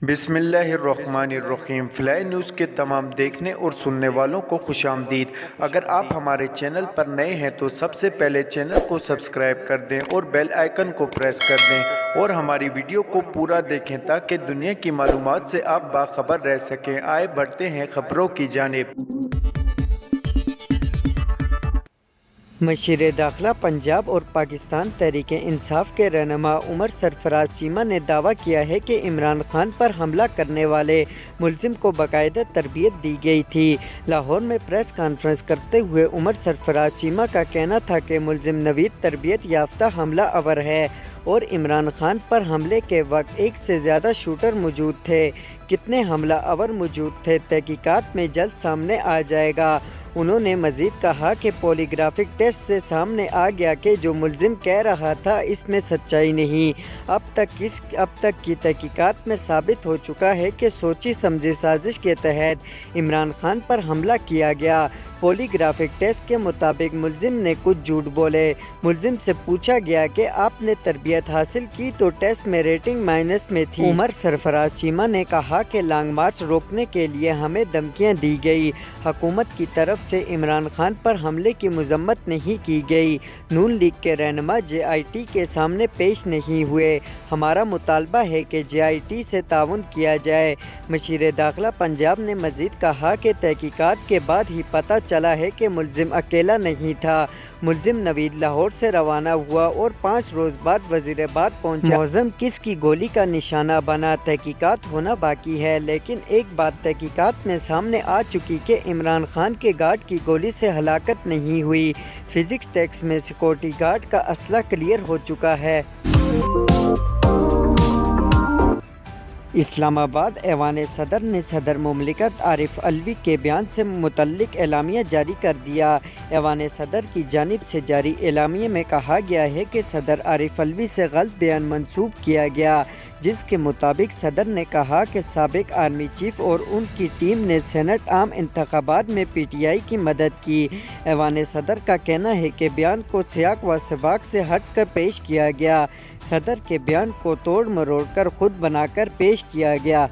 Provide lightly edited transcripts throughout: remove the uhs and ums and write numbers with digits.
बिस्मिल्लाहिर्रहमानिर्रहीम। Fly news के तमाम देखने और सुनने वालों को खुश आमदीद। अगर आप हमारे चैनल पर नए हैं तो सबसे पहले चैनल को सब्सक्राइब कर दें और बेल आइकन को प्रेस कर दें और हमारी वीडियो को पूरा देखें ताकि दुनिया की मालूमात से आप बाखबर रह सकें। आए बढ़ते हैं खबरों की जानिब। मशीर दाखिला पंजाब और पाकिस्तान तहरीक इंसाफ के रहनुमा उमर सरफराज चीमा ने दावा किया है कि इमरान खान पर हमला करने वाले मुलजिम को बाकायदा तरबियत दी गई थी। लाहौर में प्रेस कॉन्फ्रेंस करते हुए उमर सरफराज चीमा का कहना था कि मुलजिम नवीद तरबियत याफ्ता हमला आवर है और इमरान खान पर हमले के वक्त एक से ज़्यादा शूटर मौजूद थे। कितने हमला आवर मौजूद थे, तहकीकात में जल्द सामने आ जाएगा। उन्होंने मज़ीद कहा कि पॉलीग्राफिक टेस्ट से सामने आ गया कि जो मुलजिम कह रहा था इसमें सच्चाई नहीं। अब तक की तहकीकात में साबित हो चुका है कि सोची समझी साजिश के तहत इमरान खान पर हमला किया गया। पॉलीग्राफिक टेस्ट के मुताबिक मुलजिम ने कुछ झूठ बोले। मुलजिम से पूछा गया कि आपने तरबियत हासिल की तो टेस्ट में रेटिंग माइनस में थी। उमर सरफराज चीमा ने कहा कि लॉन्ग मार्च रोकने के लिए हमें धमकियां दी गई। हुकूमत की तरफ से इमरान खान पर हमले की मजम्मत नहीं की गई। नून लीग के रहनुमा JIT के सामने पेश नहीं हुए। हमारा मुतालबा है कि JIT से ताउन किया जाए। मशीर दाखिला पंजाब ने मज़ीद कहा कि तहकीकात के बाद ही पता चला है कि मुलजिम अकेला नहीं था। मुलजिम नवीद लाहौर से रवाना हुआ और 5 रोज़ बाद वज़ीराबाद पहुंचा। मौज़म किसकी गोली का निशाना बना, तहकीकात होना बाकी है। लेकिन एक बात तहकीकात में सामने आ चुकी कि इमरान खान के गार्ड की गोली से हलाकत नहीं हुई। फिजिक्स टेस्ट में सिक्योरिटी गार्ड का असला क्लियर हो चुका है। इस्लामाबाद ऐवान सदर ने सदर मुमलिकत आरिफ अलवी के बयान से मुतल्लिक एलामिया जारी कर दिया। ऐवान सदर की जानिब से जारी एलामिया में कहा गया है कि सदर आरिफ अलवी से गलत बयान मंसूब किया गया, जिसके मुताबिक सदर ने कहा कि साबिक आर्मी चीफ और उनकी टीम ने सेनेट आम इंतखाबात में PTI की मदद की। ऐवान सदर का कहना है कि बयान को सियाक व सबाक से हट कर पेश किया गया। सदर के बयान को तोड़ मरोड़ कर खुद बनाकर पेश किया गया।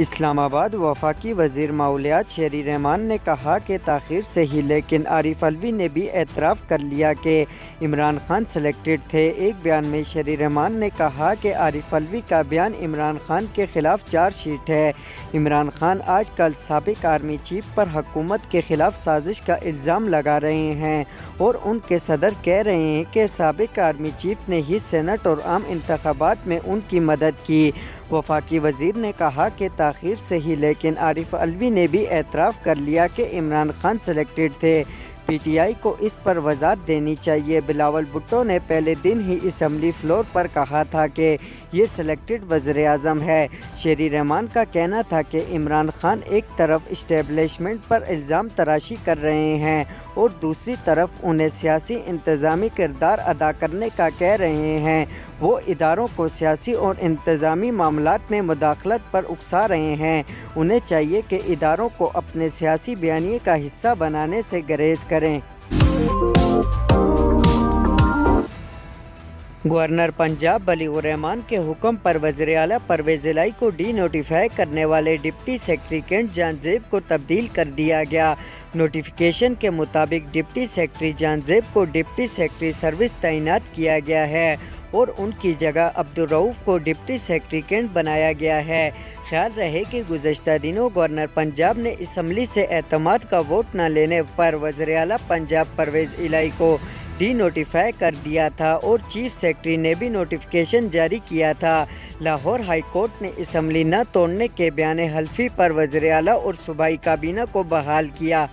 इस्लामाबाद वफाकी वज़ीर मामूलियात शेरी रहमान ने कहा कि ताख़ीर से ही, लेकिन आरिफ अलवी ने भी एतराफ़ कर लिया कि इमरान खान सेलेक्टेड थे। एक बयान में शेरी रहमान ने कहा कि आरिफ अलवी का बयान इमरान खान के ख़िलाफ़ चार्जशीट है। इमरान खान आजकल साबिक आर्मी चीफ पर हुकूमत के ख़िलाफ़ साजिश का इल्ज़ाम लगा रहे हैं और उनके सदर कह रहे हैं कि साबिक आर्मी चीफ ने ही सेनेट और आम इंतखाबात में उनकी मदद की। वफाकी वज़ीर ने कहा कि ताख़ीर से ही, लेकिन आरिफ अलवी ने भी एतराफ़ कर लिया कि इमरान खान सेलेक्टेड थे। PTI को इस पर वज़ाहत देनी चाहिए। बिलावल भुट्टो ने पहले दिन ही असम्बली फ्लोर पर कहा था कि ये सेलेक्टेड वज़ीर आज़म है। शेरी रहमान का कहना था कि इमरान खान एक तरफ इस्टेब्लिशमेंट पर इल्ज़ाम तराशी कर रहे हैं और दूसरी तरफ उन्हें सियासी इंतज़ामी किरदार अदा करने का कह रहे हैं। वो इदारों को सियासी और इंतज़ामी मामलात में मुदाखलत पर उकसा रहे हैं। उन्हें चाहिए कि इदारों को अपने सियासी बयानिए का हिस्सा बनाने से गुरेज करें। गवर्नर पंजाब बलीगुर रहमान के हुक्म पर वज़ीर आला परवेज़ इलाही को डी-नोटिफाई करने वाले डिप्टी सेक्रेटरी कैंट जानजेब को तब्दील कर दिया गया। नोटिफिकेशन के मुताबिक डिप्टी सेक्रेटरी जानजेब को डिप्टी सेक्रेटरी सर्विस तैनात किया गया है और उनकी जगह अब्दुल रऊफ़ को डिप्टी सेक्रेटरी कैंट बनाया गया है। ख्याल रहे कि गुज़श्ता दिनों गवर्नर पंजाब ने असम्बली से एतमाद का वोट न लेने पर वज़ीर आला पंजाब परवेज़ इलाही को डी-नोटिफाई कर दिया था और चीफ सेक्रेटरी ने भी नोटिफिकेशन जारी किया था। लाहौर हाई कोर्ट ने असम्बली न तोड़ने के बयान हल्फी पर वज़ीर आला और सूबाई काबीना को बहाल किया।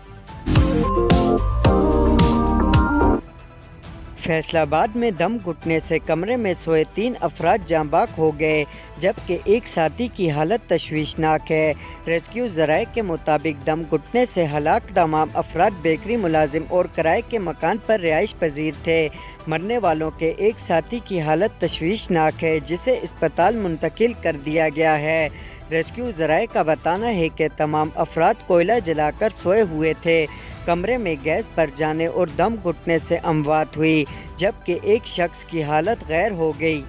फैसलाबाद में दम घुटने से कमरे में सोए 3 अफराद जांबाक हो गए, जबकि एक साथी की हालत तशवीशनाक है। रेस्क्यू ज़राए के मुताबिक दम घुटने से हलाक तमाम अफराद बेकरी मुलाजिम और किराए के मकान पर रिहाइश पजीर थे। मरने वालों के एक साथी की हालत तशवीशनाक है, जिसे अस्पताल मुंतकिल कर दिया गया है। रेस्क्यू ज़राए का बताना है कि तमाम अफराद कोयला जलाकर सोए हुए थे। कमरे में गैस भर जाने और दम घुटने से अमवात हुई, जबकि एक शख्स की हालत गैर हो गई।